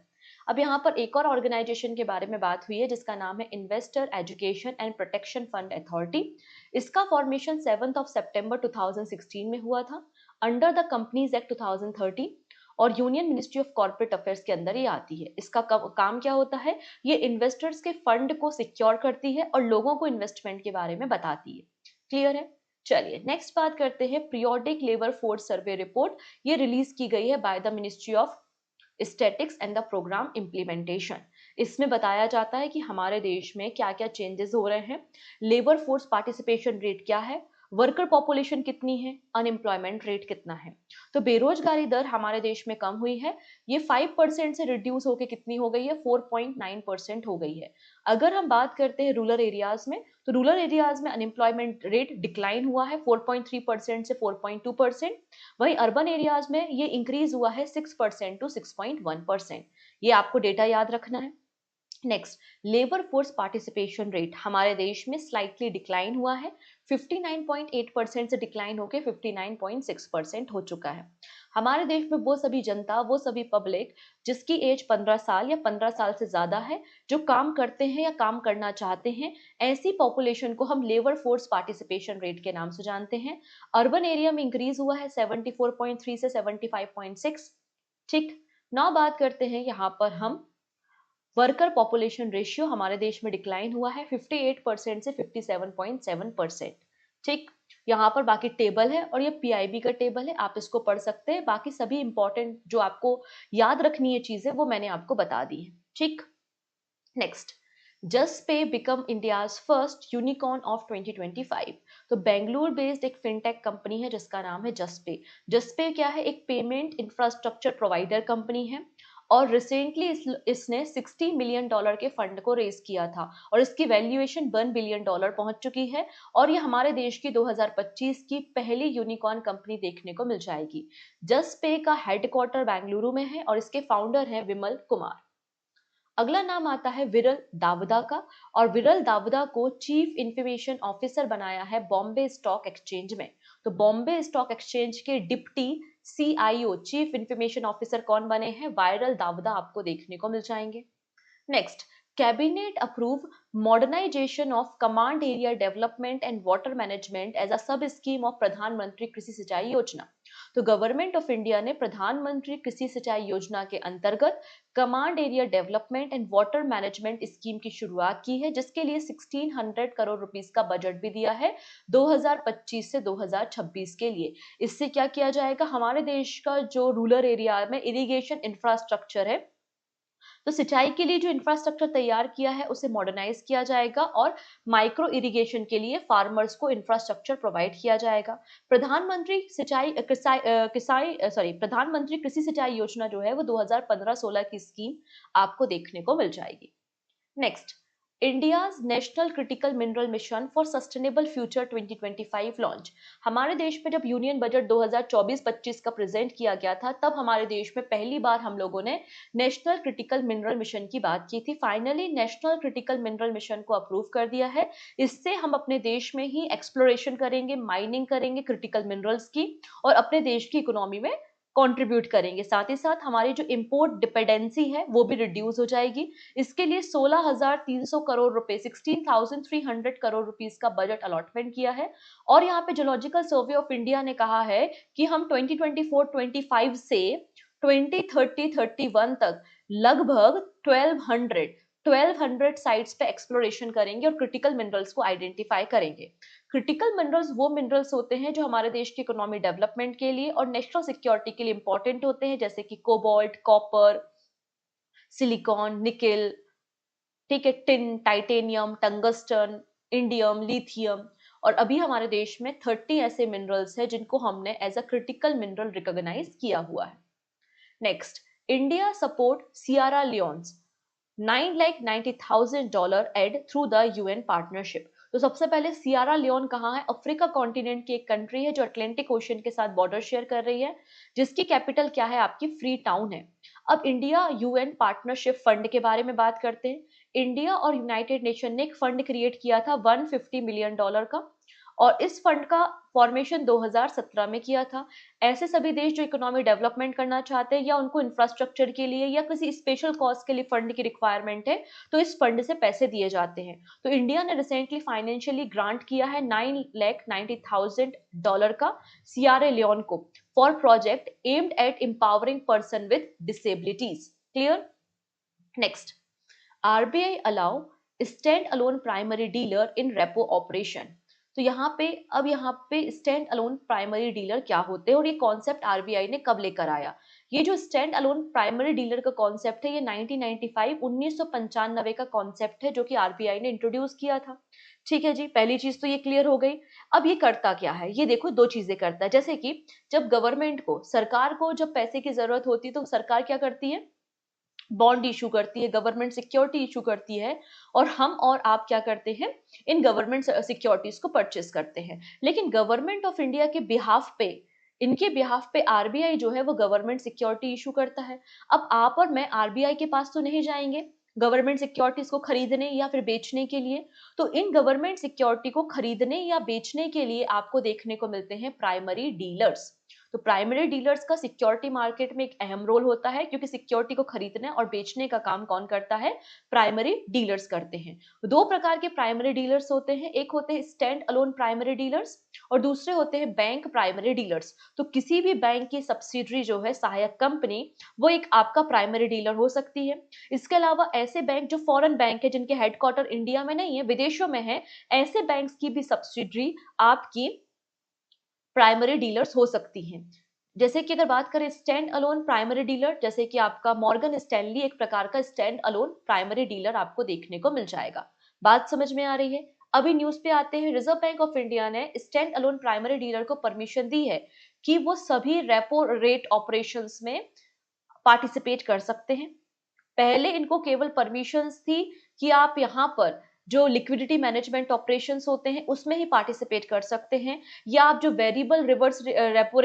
अब यहाँ पर एक और ऑर्गेनाइजेशन के बारे में बात हुई है जिसका नाम है investor education and protection fund authority. इसका फॉर्मेशन 7 सितंबर 2016 में हुआ था अंडर द कंपनीज एक्ट 2013, और union ministry of corporate affairs के अंदर ये आती है। इसका काम क्या होता है? ये इन्वेस्टर्स के फंड को सिक्योर करती है और लोगों को इन्वेस्टमेंट के बारे में बताती है। क्लियर है? चलिए नेक्स्ट बात करते हैं periodic labour force survey report. ये रिलीज की गई है by the ministry of statics and the programme implementation. इसमें बताया जाता है कि हमारे देश में क्या क्या चेंजेस हो रहे हैं, लेबर फोर्स पार्टिसिपेशन रेट क्या है, वर्कर पॉपुलेशन कितनी है, अनएम्प्लॉयमेंट रेट कितना है। तो बेरोजगारी दर हमारे देश में कम हुई है, ये 5% से रिड्यूस होकर कितनी हो गई है? 4.9% हो गई है। अगर हम बात करते हैं रूरल एरियाज में, तो रूरल एरियाज में अनएम्प्लॉयमेंट रेट डिक्लाइन हुआ है 4.3% से 4.2%। वहीं अर्बन एरियाज में ये इंक्रीज हुआ है 6% टू 6.1%। ये आपको डेटा याद रखना है। Next, labour force participation rate हमारे देश में स्लाइटली डिक्लाइन हुआ है, 59.8% से डिक्लाइन होकर 59.6% हो चुका है। हमारे देश में वो सभी जनता, वो सभी पब्लिक जिसकी एज 15 साल या 15 साल से ज्यादा है, जो काम करते हैं या काम करना चाहते हैं, ऐसी पॉपुलेशन को हम लेबर फोर्स पार्टिसिपेशन रेट के नाम से जानते हैं। अर्बन एरिया में इंक्रीज हुआ है 74.3 से 75.6। ठीक, नाउ बात करते हैं यहाँ पर हम वर्कर पॉपुलेशन रेशियो। हमारे देश में डिक्लाइन हुआ है 58% से 57.7%। ठीक, यहाँ पर बाकी टेबल है और ये पीआईबी का टेबल है, आप इसको पढ़ सकते हैं। बाकी सभी इंपॉर्टेंट जो आपको याद रखनी है चीजें वो मैंने आपको बता दी है। ठीक, next, Juspay become India's first unicorn of 2025। तो बेंगलुरु बेस्ड एक फिनटेक कंपनी है जिसका नाम है जस्पे। जस्पे क्या है? एक पेमेंट इंफ्रास्ट्रक्चर प्रोवाइडर कंपनी है, और रिसेंटली इसने $60 मिलियन के फंड को रेज किया था और इसकी वैल्यूएशन $1 बिलियन पहुंच चुकी है, और ये हमारे देश की 2025 की पहली यूनिकॉर्न कंपनी देखने को मिल जाएगी। जस्पे का हेडक्वार्टर बेंगलुरु में है और इसके फाउंडर हैं विमल कुमार। अगला नाम आता है विरल दावदा का, और विरल दावदा को चीफ इंफॉर्मेशन ऑफिसर बनाया है बॉम्बे स्टॉक एक्सचेंज में। तो बॉम्बे स्टॉक एक्सचेंज के deputy CIO chief information officer कौन बने हैं? वायरल दावदा आपको देखने को मिल जाएंगे। Next, cabinet approve modernisation of command area development and water management as a sub scheme of प्रधानमंत्री कृषि सिंचाई योजना। तो गवर्नमेंट ऑफ इंडिया ने प्रधानमंत्री कृषि सिंचाई योजना के अंतर्गत command area development and water management scheme की शुरुआत की है, जिसके लिए 1600 करोड़ रुपीस का बजट भी दिया है 2025 से 2026 के लिए। इससे क्या किया जाएगा? हमारे देश का जो रूरल एरिया में इरिगेशन इंफ्रास्ट्रक्चर है, तो सिंचाई के लिए जो इंफ्रास्ट्रक्चर तैयार किया है उसे मॉडर्नाइज किया जाएगा और माइक्रो इरिगेशन के लिए फार्मर्स को इंफ्रास्ट्रक्चर प्रोवाइड किया जाएगा। प्रधानमंत्री कृषि सिंचाई योजना जो है वो 2015-16 की स्कीम आपको देखने को मिल जाएगी। Next, India's national critical mineral mission for sustainable future 2025 launch. हमारे देश में जब यूनियन बजट 2024-25 का प्रेजेंट किया गया था, तब हमारे देश में पहली बार हम लोगों ने नेशनल क्रिटिकल मिनरल मिशन की बात की थी। Finally national critical mineral mission को अप्रूव कर दिया है। इससे हम अपने देश में ही एक्सप्लोरेशन करेंगे, माइनिंग करेंगे क्रिटिकल मिनरल्स की और अपने देश की इकोनॉमी में कंट्रीब्यूट करेंगे। साथ ही साथ हमारी जो इंपोर्ट डिपेंडेंसी है वो भी रिड्यूस हो जाएगी। इसके लिए 16,300 करोड़ रुपए 16,300 करोड़ रुपीस का बजट अलॉटमेंट किया है। और यहाँ पे जियोलॉजिकल सर्वे ऑफ इंडिया ने कहा है कि हम 2024-25 से 2030-31 तक लगभग 1200 साइट्स पे एक्सप्लोरेशन करेंगे और क्रिटिकल मिनरल्स को आइडेंटिफाई करेंगे। क्रिटिकल मिनरल्स वो मिनरल्स होते हैं जो हमारे देश की इकोनॉमी डेवलपमेंट के लिए और नेशनल सिक्योरिटी के लिए इंपॉर्टेंट होते हैं, जैसे कि कोबाल्ट, कॉपर, सिलिकॉन, निकेल, ठीक है, tin, titanium, tungsten, indium, lithium. और अभी हमारे देश में 30 ऐसे मिनरल्स हैं जिनको हमने as a critical mineral recognise किया हुआ है। Next, India support Sierra Leone's $990,000 aid through the UN partnership. तो सबसे पहले सियरा लियोन कहाँ है? अफ्रीका कॉन्टिनेंट की एक कंट्री है जो अटलांटिक ओशन के साथ बॉर्डर शेयर कर रही है, जिसकी कैपिटल क्या है? आपकी फ्री टाउन है। अब इंडिया यूएन पार्टनरशिप फंड के बारे में बात करते हैं। इंडिया और यूनाइटेड नेशन ने एक फंड क्रिएट किया था $150 मिलियन का, और इस फंड का फॉर्मेशन 2017 में किया था। ऐसे सभी देश जो इकोनॉमी डेवलपमेंट करना चाहते हैं या उनको इंफ्रास्ट्रक्चर के लिए या किसी स्पेशल कॉज के लिए फंड की रिक्वायरमेंट है, तो इस फंड से पैसे दिए जाते हैं। तो इंडिया ने रिसेंटली फाइनेंशियली ग्रांट किया है $990,000 का सियरा लियोन को for project aimed at empowering person with disabilities. Clear? Next, RBI allow stand alone primary dealer in repo operation। तो यहाँ पे स्टैंड अलोन प्राइमरी डीलर क्या होते हैं और ये कॉन्सेप्ट आरबीआई ने कब लेकर आया? ये जो स्टैंड अलोन प्राइमरी डीलर का कॉन्सेप्ट है, ये 1995 का कॉन्सेप्ट है जो कि आरबीआई ने इंट्रोड्यूस किया था। ठीक है जी, पहली चीज तो ये क्लियर हो गई। अब ये करता क्या है? ये देखो, दो चीजें करता है। जैसे कि जब गवर्नमेंट को, सरकार को जब पैसे की जरूरत होती है तो सरकार क्या करती है? बॉन्ड इशू करती है, गवर्नमेंट सिक्योरिटी इशू करती है, और हम और आप क्या करते हैं? इन गवर्नमेंट सिक्योरिटीज को परचेस करते हैं। लेकिन गवर्नमेंट ऑफ इंडिया के बिहाफ पे, इनके बिहाफ पे आरबीआई जो है वो गवर्नमेंट सिक्योरिटी इशू करता है। अब आप और मैं आरबीआई के पास तो नहीं जाएंगे गवर्नमेंट सिक्योरिटीज को खरीदने या फिर बेचने के लिए। तो इन गवर्नमेंट सिक्योरिटी को खरीदने या बेचने के लिए आपको देखने को मिलते हैं प्राइमरी डीलर्स। तो प्राइमरी डीलर्स का सिक्योरिटी मार्केट में एक अहम रोल होता है, क्योंकि सिक्योरिटी को खरीदने और बेचने का काम कौन करता है? प्राइमरी डीलर्स करते हैं। दो प्रकार के प्राइमरी डीलर्स होते हैं, एक होते हैं स्टैंड अलोन प्राइमरी डीलर्स और दूसरे होते हैं बैंक प्राइमरी डीलर्स। तो किसी भी बैंक की सब्सिडरी जो है, सहायक कंपनी, वो एक आपका प्राइमरी डीलर हो सकती है। इसके अलावा ऐसे बैंक जो फॉरेन बैंक है, जिनके हेडक्वार्टर इंडिया में नहीं है, विदेशों में है, ऐसे बैंक्स की भी सब्सिडरी आपकी प्राइमरी डीलर्स हो सकती हैं। जैसे कि अगर बात करें स्टैंड अलोन प्राइमरी डीलर, जैसे कि आपका मॉर्गन स्टैनली एक प्रकार का स्टैंड अलोन प्राइमरी डीलर आपको देखने को मिल जाएगा। बात समझ में आ रही है? अभी न्यूज पे आते हैं। रिजर्व बैंक ऑफ इंडिया ने स्टैंड अलोन प्राइमरी डीलर को परमिशन दी है कि वो सभी रेपो रेट ऑपरेशंस में पार्टिसिपेट कर सकते हैं। पहले इनको केवल परमिशंस थी कि आप यहाँ पर जो लिक्विडिटी मैनेजमेंट ऑपरेशंस होते हैं उसमें ही पार्टिसिपेट कर सकते हैं, या आप जो वेरिएबल रेपो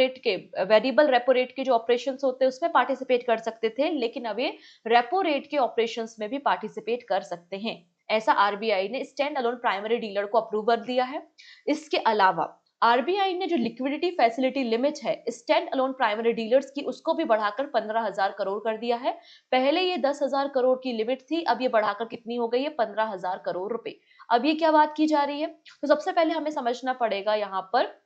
रेट के जो ऑपरेशंस होते हैं उसमें पार्टिसिपेट कर सकते थे, लेकिन अब ये रेपो रेट के ऑपरेशंस में भी पार्टिसिपेट कर सकते हैं। ऐसा आरबीआई ने स्टैंड अलोन प्राइमरी डीलर को अप्रूवल दिया है। इसके अलावा आरबीआई ने जो लिक्विडिटी फैसिलिटी लिमिट है स्टैंड अलोन प्राइमरी डीलर्स की, उसको भी बढ़ाकर 15,000 करोड़ कर दिया है। पहले ये 10,000 करोड़ की लिमिट थी, अब ये बढ़ाकर कितनी हो गई है, 15,000 करोड़ रुपए। अब ये क्या बात की जा रही है, तो सबसे पहले हमें समझना पड़ेगा यहाँ पर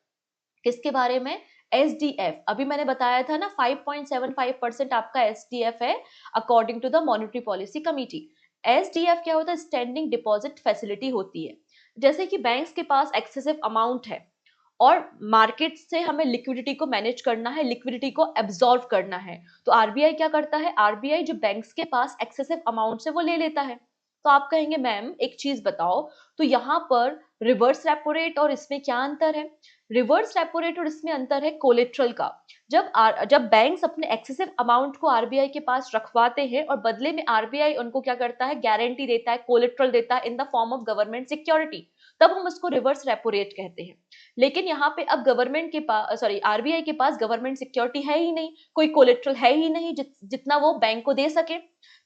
किसके बारे में, एसडीएफ। अभी मैंने बताया था ना 5.75% आपका एसडीएफ है according to the monetary policy committee. SDF क्या होता है, स्टैंडिंग डिपॉजिट फैसिलिटी होती है। जैसे कि बैंक्स के पास एक्सेसिव अमाउंट है और मार्केट से हमें लिक्विडिटी को मैनेज करना है, लिक्विडिटी को एब्जॉर्व करना है, तो आरबीआई क्या करता है, आरबीआई जो बैंक्स के पास एक्सेसिव अमाउंट से वो ले लेता है। तो आप कहेंगे मैम एक चीज बताओ, तो यहाँ पर रिवर्स रेपो रेट और इसमें क्या अंतर है। रिवर्स रेपो रेट और इसमें अंतर है कोलेट्रल का। जब बैंक्स अपने एक्सेसिव अमाउंट को आरबीआई के पास रखवाते हैं और बदले में आरबीआई उनको क्या करता है, गारंटी देता है, कोलेट्रल देता है in the form of government security, तब हम उसको रिवर्स रेपो रेट कहते हैं। लेकिन यहाँ पे अब गवर्नमेंट के पास, सॉरी, आरबीआई के पास गवर्नमेंट सिक्योरिटी है ही नहीं, कोई कोलेट्रल है ही नहीं जितना वो बैंक को दे सके।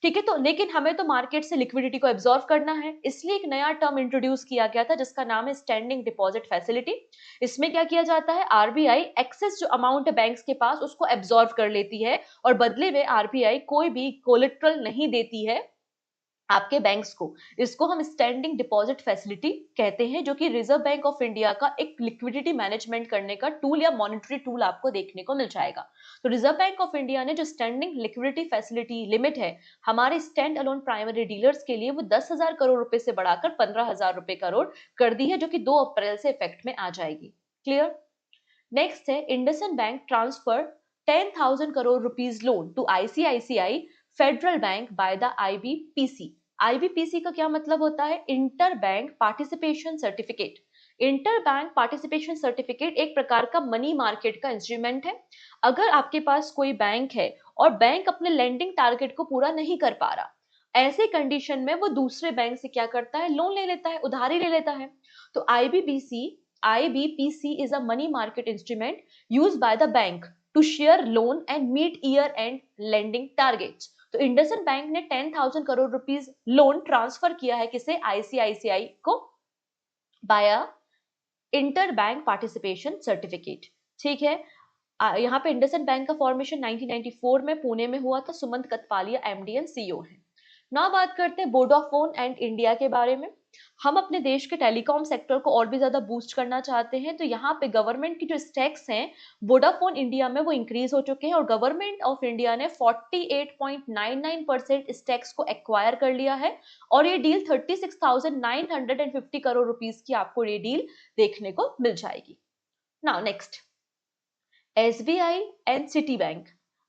ठीक है, तो लेकिन हमें तो मार्केट से लिक्विडिटी को एब्जॉर्व करना है, इसलिए एक नया टर्म इंट्रोड्यूस किया गया था जिसका नाम है स्टैंडिंग डिपॉजिट फैसिलिटी। इसमें क्या किया जाता है, आरबीआई एक्सेस जो अमाउंट है बैंक्स के पास उसको एब्जॉर्व कर लेती है और बदले में आरबीआई कोई भी कोलेट्रल नहीं देती है आपके बैंक्स को। इसको हम स्टैंडिंग डिपॉजिट फैसिलिटी कहते हैं, जो कि रिजर्व बैंक ऑफ इंडिया का एक लिक्विडिटी मैनेजमेंट करने का टूल या मॉनेटरी टूल आपको देखने को मिल जाएगा। तो रिजर्व बैंक ऑफ इंडिया ने जो स्टैंडिंग लिक्विडिटी फैसिलिटी लिमिट है हमारे स्टैंड अलोन प्राइमरी डीलर्स के लिए, वो 10,000 करोड़ रुपए से बढ़ाकर 15,000 रुपए करोड़ कर दी है, जो कि 2 अप्रैल से इफेक्ट में आ जाएगी। क्लियर। नेक्स्ट है IndusInd Bank transfer 10,000 crore rupees loan to ICICI Federal Bank by the IBPC. IBPC का क्या मतलब होता है, inter bank participation certificate. Inter bank participation certificate एक प्रकार का मनी मार्केट का इंस्ट्रूमेंट है। अगर आपके पास कोई बैंक है और बैंक अपने लेंडिंग टारगेट को पूरा नहीं कर पा रहा, ऐसे कंडीशन में वो दूसरे बैंक से क्या करता है, लोन ले लेता है, उधारी ले लेता है। तो IBPC is a money market instrument used by the bank to share loan and meet year-end lending targets. तो इंडसइंड बैंक ने 10,000 करोड़ रुपीस लोन ट्रांसफर किया है किसे, आईसीआईसीआई को, बाया इंटर बैंक पार्टिसिपेशन सर्टिफिकेट। ठीक है, यहाँ पे इंडसइंड बैंक का फॉर्मेशन 1994 में पुणे में हुआ था। Sumant Kathpalia MD and CEO है। ना बात करते हैं वोडाफोन एंड इंडिया के बारे में। हम अपने देश के टेलीकॉम सेक्टर को और भी ज्यादा बूस्ट करना चाहते हैं, तो यहाँ पे गवर्नमेंट की जो स्टेक्स हैं वोडाफोन इंडिया में वो इंक्रीज हो चुके हैं और गवर्नमेंट ऑफ इंडिया ने 48.99% स्टेक्स को एक्वायर कर लिया है और ये डील 36,950 करोड़ रुपीस की आपको ये डील देखने को मिल जाएगी। Now next, SBI and Citibank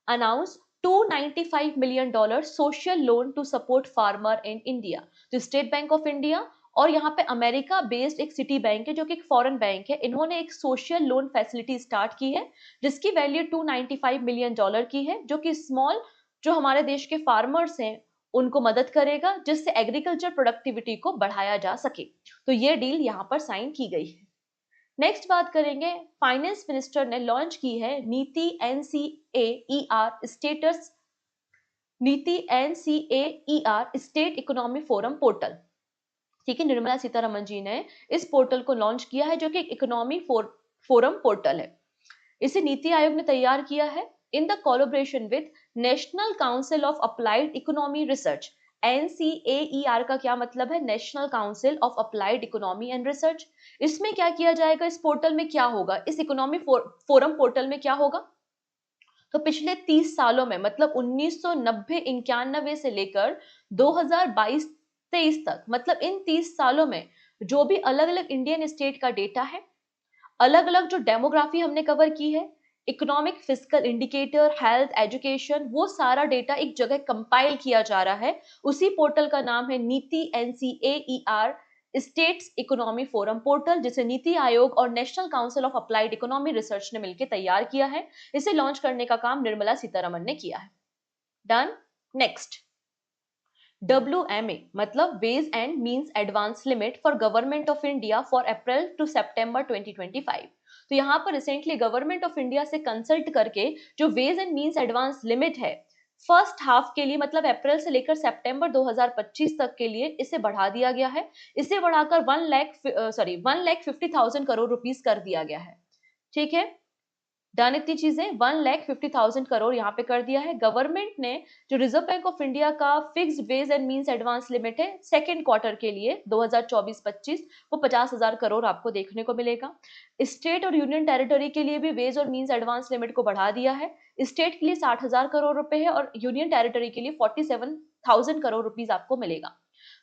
announced $295 million social loan to support farmer in India। तो स्टेट बैंक ऑफ इंडिया और यहाँ पे अमेरिका बेस्ड एक सिटी बैंक है जो कि एक फॉरेन बैंक है, इन्होंने एक सोशल लोन फैसिलिटी स्टार्ट की है जिसकी वैल्यू $295 मिलियन की है, जो कि स्मॉल जो हमारे देश के फार्मर्स हैं उनको मदद करेगा, जिससे एग्रीकल्चर प्रोडक्टिविटी को बढ़ाया जा सके। तो ये डील यहाँ पर साइन की गई है। नेक्स्ट बात करेंगे, फाइनेंस मिनिस्टर ने लॉन्च की है नीति NCAER state economy forum portal. ठीक है, निर्मला सीतारमन जी ने इस पोर्टल को लॉन्च किया है जो कि इकोनॉमी फोरम पोर्टल है। इसे नीति आयोग ने तैयार किया है in the collaboration with national council of applied economy research. NCAER का क्या मतलब है, national council of applied economy and research. इसमें क्या किया जाएगा, इस पोर्टल में क्या होगा, इस इकोनॉमी फोरम पोर्टल में क्या होगा, तो पिछले 30 सालों में मतलब 1990-91 से लेकर 2022-23 तक, मतलब इन 30 सालों में जो भी अलग अलग इंडियन स्टेट का डेटा है, अलग अलग जो डेमोग्राफी हमने कवर की है, economic fiscal indicator, health, education, वो सारा डेटा एक जगह कंपाइल किया जा रहा है। उसी पोर्टल का नाम है नीति NCAER states economy forum portal, जिसे नीति आयोग और national council of applied economy research ने मिलकर तैयार किया है। इसे लॉन्च करने का काम निर्मला सीतारमन ने किया है। डन। नेक्स्ट, WMA मतलब ways and means advance limit for government of India for April to सितंबर 2025। तो यहाँ पर रिसेंटली गवर्नमेंट ऑफ इंडिया से कंसल्ट करके जो ways and means advance limit है फर्स्ट हाफ के लिए मतलब अप्रैल से लेकर सितंबर 2025 तक के लिए इसे बढ़ा दिया गया है। इसे बढ़ाकर 1,50,000 करोड़ रुपीस कर दिया गया है। ठीक है, डन इतनी चीजें। 1,50,000 करोड़ यहाँ पे कर दिया है। गवर्नमेंट ने जो रिजर्व बैंक ऑफ इंडिया का fixed ways and means advance limit है सेकेंड क्वार्टर के लिए 2024-25, वो 50,000 करोड़ आपको देखने को मिलेगा। स्टेट और यूनियन टेरिटरी के लिए भी वेज और मींस एडवांस लिमिट को बढ़ा दिया है। स्टेट के लिए 60,000 करोड़ रुपए है और यूनियन टेरिटरी के लिए 47,000 करोड़ रुपीज आपको मिलेगा।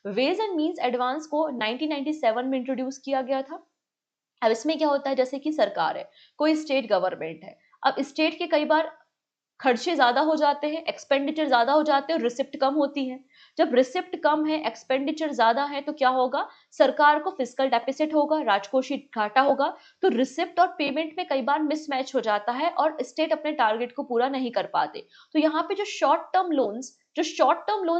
वेज एंड मींस एडवांस को 1997 में इंट्रोड्यूस किया गया था। अब इसमें क्या होता है, जैसे कि सरकार है, कोई स्टेट गवर्नमेंट है, अब स्टेट के कई बार खर्चे ज्यादा हो जाते हैं, एक्सपेंडिचर ज्यादा हो जाते हैं और रिसिप्ट कम होती है। जब रिसिप्ट कम है, एक्सपेंडिचर ज्यादा है, तो क्या होगा, सरकार को फिस्कल डेफिसिट होगा, राजकोषीय घाटा होगा। तो रिसिप्ट और पेमेंट में कई बार मिसमैच हो जाता है और स्टेट अपने टारगेट को पूरा नहीं कर पाते। तो यहाँ पे जो शॉर्ट टर्म लोन्स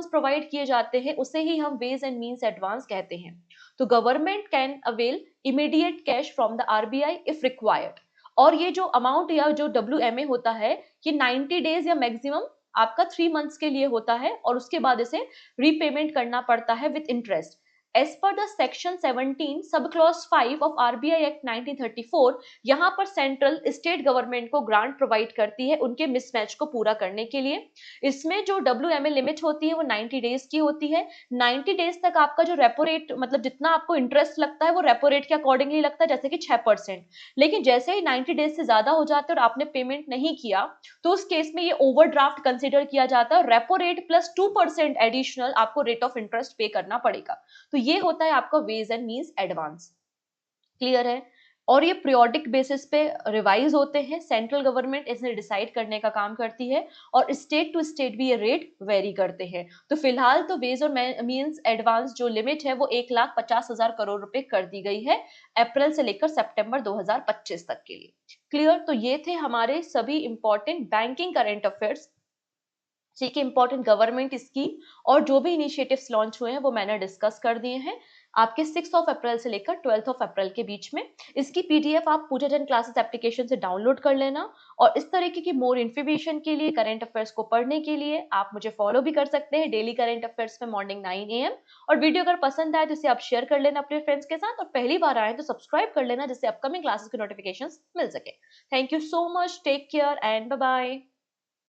प्रोवाइड किए जाते हैं उसे ही हम वेज एंड मीन्स एडवांस कहते हैं। तो government can avail immediate cash from the RBI if required. और ये जो अमाउंट या जो WMA होता है, ये 90 डेज या मैक्सिमम आपका 3 मंथ्स के लिए होता है और उसके बाद इसे रीपेमेंट करना पड़ता है with interest. As per the section 17 sub clause 5 of RBI act 1934, यहाँ पर सेंट्रल स्टेट गवर्नमेंट को ग्रांट प्रोवाइड करती है उनके मिसमैच को पूरा करने के लिए। इसमें जो WMA लिमिट होती है वो 90 डेज की होती है। 90 डेज तक आपका जो रेपो रेट, मतलब जितना आपको इंटरेस्ट लगता है वो रेपो रेट के अकॉर्डिंगली लगता है, जैसे कि 6%। लेकिन जैसे ही 90 डेज से ज्यादा हो जाते हैं और आपने पेमेंट नहीं किया, तो उस केस में ये ओवरड्राफ्ट कंसिडर किया जाता है और रेपो रेट प्लस 2% एडिशनल आपको रेट ऑफ इंटरेस्ट पे करना पड़ेगा। तो ये होता है आपका ways and means advance. Clear है? और ये पीरियोडिक बेसिस पे रिवाइज होते हैं, सेंट्रल गवर्नमेंट इसे डिसाइड करने का काम करती है और स्टेट टू स्टेट भी ये रेट वेरी करते हैं। तो फिलहाल तो वेज और मीन्स एडवांस जो लिमिट है वो 1,50,000 करोड़ रुपए कर दी गई है अप्रैल से लेकर सितंबर 2025 तक के लिए। क्लियर? तो ये थे हमारे सभी इंपॉर्टेंट बैंकिंग करंट अफेयर्स, ठीक है, इंपॉर्टेंट गवर्नमेंट स्कीम और जो भी इनिशिएटिव्स लॉन्च हुए हैं वो मैंने डिस्कस कर दिए हैं आपके 6 ऑफ अप्रैल से लेकर 12 ऑफ अप्रैल के बीच में। इसकी PDF आप पूजा जन क्लासेस एप्लीकेशन से डाउनलोड कर लेना और इस तरीके की मोर इन्फॉर्मेशन के लिए, करंट अफेयर्स को पढ़ने के लिए आप मुझे फॉलो भी कर सकते हैं डेली करंट अफेयर्स में मॉर्निंग 9 AM। और वीडियो अगर पसंद आए तो इसे आप शेयर कर लेना अपने फ्रेंड्स के साथ और पहली बार आए तो सब्सक्राइब कर लेना जिससे अपकमिंग क्लासेस के नोटिफिकेशन मिल सके। Thank you so much, take care and bye bye.